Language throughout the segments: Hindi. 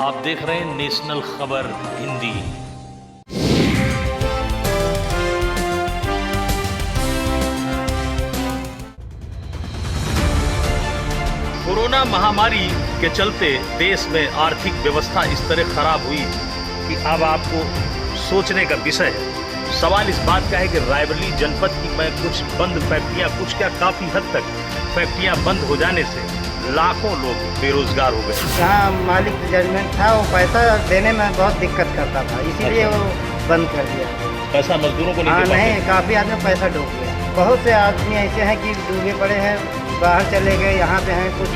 आप देख रहे हैं नेशनल खबर हिंदी। कोरोना महामारी के चलते देश में आर्थिक व्यवस्था इस तरह खराब हुई कि अब आपको सोचने का विषय है। सवाल इस बात का है कि रायबरेली जनपद की में कुछ बंद फैक्ट्रियां, कुछ क्या काफी हद तक फैक्ट्रियां बंद हो जाने से लाखों लोग बेरोजगार हो गए। जहाँ मालिक जजमेंट था वो पैसा देने में बहुत दिक्कत करता था, इसीलिए वो बंद कर दिया। पैसा मजदूरों को नहीं, काफ़ी आदमी पैसा डूब गया। बहुत से आदमी ऐसे हैं कि डूबे पड़े हैं, बाहर चले गए, यहाँ पे हैं कुछ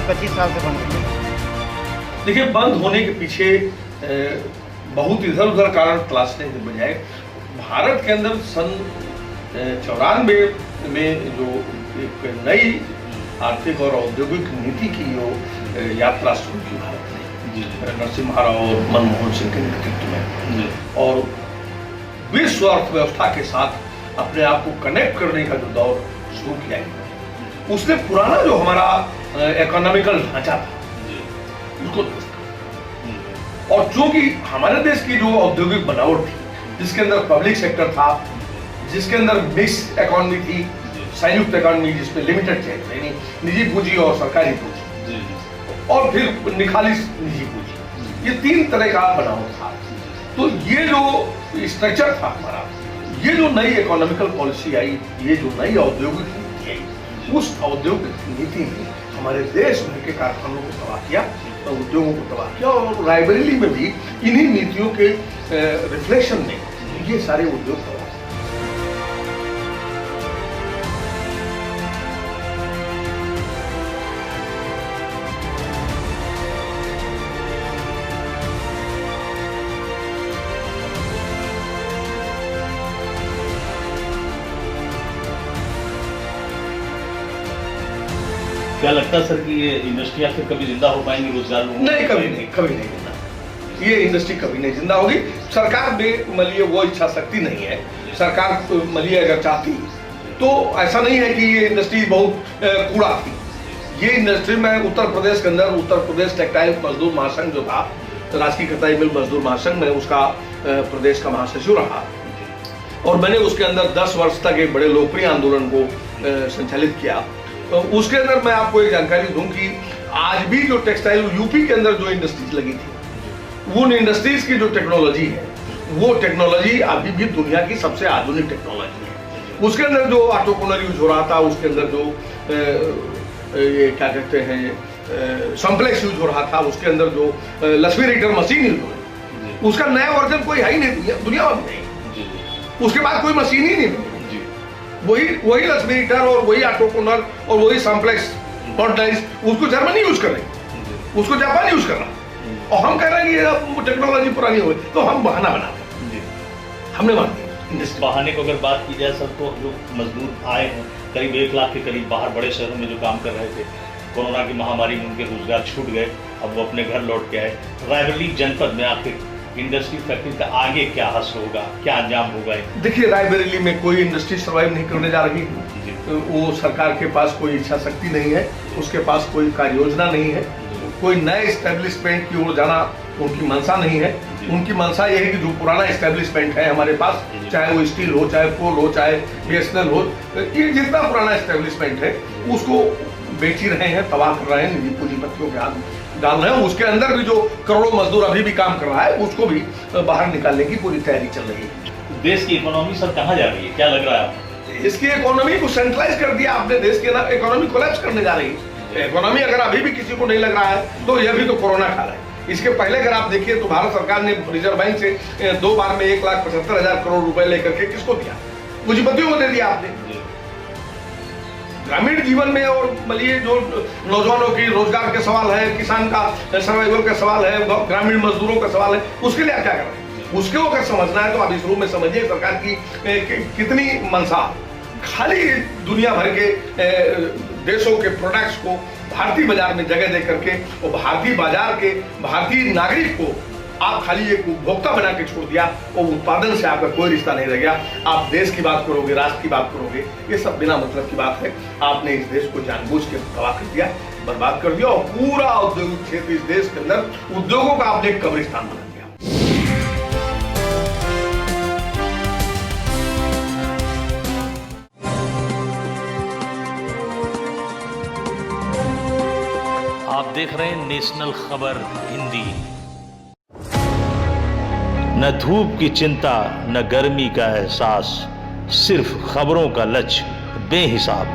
25 साल से बंद हुए। देखिए, बंद होने के पीछे बहुत इधर उधर कारण तलाशने के बजाय भारत के अंदर सन 94 में जो एक नई आर्थिक और औद्योगिक नीति की जो यात्रा शुरू की भारत ने नरसिम्हा राव और मनमोहन सिंह के नेतृत्व में, और विश्व अर्थव्यवस्था के साथ अपने आप को कनेक्ट करने का जो दौर शुरू किया है, उसने पुराना जो हमारा इकोनॉमिकल ढांचा था उसको दुरुस्त किया। और चूंकि हमारे देश की जो औद्योगिक बनावट थी, जिसके अंदर पब्लिक सेक्टर था, जिसके अंदर मिक्स इकोनॉमी थी, संयुक्त इकोनॉमी जिसमें लिमिटेड चेंज यानी निजी पूंजी और सरकारी पूंजी, और फिर निखालिस निजी पूंजी, ये तीन तरह का बनावट था। तो ये जो स्ट्रक्चर था हमारा, ये जो नई इकोनॉमिकल पॉलिसी आई, ये जो नई औद्योगिक नीति आई, उस औद्योगिक नीति ने हमारे देश भर के कारखानों को तबाह किया, उद्योगों को तबाह किया, और रायबरेली में भी इन्हीं नीतियों के रिफ्लेक्शन में ये सारे उद्योग तबाह। क्या लगता है सर कि ये इंडस्ट्री आखिर कभी जिंदा हो पाएंगी रोजगार लोगों? नहीं, कभी नहीं जिंदा। ये इंडस्ट्री कभी नहीं जिंदा होगी। सरकार में मलिए वो इच्छा शक्ति नहीं है। सरकार मलिए अगर चाहती तो ऐसा नहीं है कि ये इंडस्ट्री बहुत कूड़ा थी। ये इंडस्ट्री में उत्तर प्रदेश के अंदर उत्तर प्रदेश टेक्सटाइल मजदूर महासंघ जो था, राजकीय कताई मिल मजदूर महासंघ में उसका प्रदेश का महासचिव रहा, और मैंने उसके अंदर 10 वर्ष तक एक बड़े लोकप्रिय आंदोलन को संचालित किया। तो उसके अंदर मैं आपको एक जानकारी दूं कि आज भी जो टेक्सटाइल यूपी के अंदर जो इंडस्ट्रीज लगी थी, वो इंडस्ट्रीज की जो टेक्नोलॉजी है, वो टेक्नोलॉजी अभी भी दुनिया की सबसे आधुनिक टेक्नोलॉजी है। उसके अंदर जो ऑटोकोनर यूज हो रहा था, उसके अंदर जो ये क्या कहते हैं सॉम्प्लेक्स यूज हो रहा था, उसके अंदर जो लस्पिरेटर मशीन यूज हो रही है, उसका नया वर्जन कोई है ही नहीं दुनिया में नहीं। उसके बाद कोई मशीन ही नहीं, वही लस्पिरेटर और वही ऑटोकोनर और वही सॉम्प्लेक्स पॉन्टाइज, उसको जर्मनी यूज कर रही, उसको जापान यूज कर रहा, और हम कह रहे हैं कि टेक्नोलॉजी पुरानी हो गई, तो हम बहाना बनाते हैं। हमने मान दिया इस बहाने को अगर बात की जाए सर, तो जो मजदूर आए हैं करीब 1 लाख के करीब बाहर बड़े शहरों में जो काम कर रहे थे, कोरोना की महामारी में उनके रोजगार छूट गए, अब वो अपने घर लौट के आए। रायबरेली जनपद में आखिर इंडस्ट्री फैक्ट्री का आगे क्या हश्र होगा, क्या अंजाम होगा? देखिए, रायबरेली में कोई इंडस्ट्री सर्वाइव नहीं करने जा रही है। वो सरकार के पास कोई इच्छा शक्ति नहीं है, उसके पास कोई कार्य योजना नहीं है, कोई नए एस्टेब्लिशमेंट की ओर जाना उनकी मंशा नहीं है। उनकी मंशा यह है कि जो पुराना एस्टेब्लिशमेंट है हमारे पास, चाहे वो स्टील हो, चाहे कोल हो, चाहे बीएसएनएल हो, ये जितना पुराना एस्टेब्लिशमेंट है उसको बेच ही रहे हैं, तबाह कर रहे हैं, निजी पूंजीपतियों के हाथ डाल रहे हैं। उसके अंदर भी जो करोड़ों मजदूर अभी भी काम कर रहा है, उसको भी बाहर निकालने की पूरी तैयारी चल रही है। देश की इकोनॉमी सर कहाँ जा रही है, क्या लग रहा है आपको? इसकी इकोनॉमी को सेंट्रलाइज कर दिया आपने, देश की इकोनॉमी कोलैप्स करने जा रही है। इकोनॉमी अगर अभी भी किसी को नहीं लग रहा है तो यह भी तो कोरोना काल है। इसके पहले अगर आप देखिए तो भारत सरकार ने रिजर्व बैंक से 2 बार में 1,75,000 करोड़ रुपए लेकर के किसको दिया? पूंजीपतियों को दे दिया आपने। ग्रामीण जीवन में और मलिए जो नौजवानों की रोजगार के सवाल है, किसान का सर्वाइवल का सवाल है, ग्रामीण मजदूरों का सवाल है, उसके लिए आप क्या कर रहे हैं? उसको अगर समझना है तो आप इस रूप में समझिए सरकार की कितनी मंशा। खाली दुनिया भर के देशों के प्रोडक्ट्स को भारतीय बाजार में जगह दे करके और भारतीय बाजार के भारतीय नागरिक को आप खाली एक उपभोक्ता बना के छोड़ दिया और उत्पादन से आपका कोई रिश्ता नहीं रह गया। आप देश की बात करोगे, राष्ट्र की बात करोगे, ये सब बिना मतलब की बात है। आपने इस देश को जानबूझ के तबाह कर दिया। बर्बाद कर दिया और पूरा औद्योगिक क्षेत्र इस देश के अंदर उद्योगों का आपने एक कब्रिस्तान बना दिया। आप देख रहे हैं नेशनल खबर हिंदी। न धूप की चिंता न गर्मी का एहसास, सिर्फ खबरों का लक्ष्य बेहिसाब।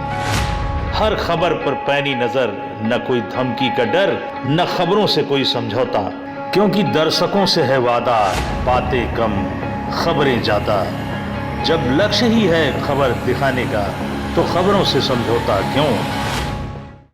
हर खबर पर पैनी नजर, न कोई धमकी का डर, न खबरों से कोई समझौता, क्योंकि दर्शकों से है वादा, बातें कम खबरें ज्यादा। जब लक्ष्य ही है खबर दिखाने का, तो खबरों से समझौता क्यों।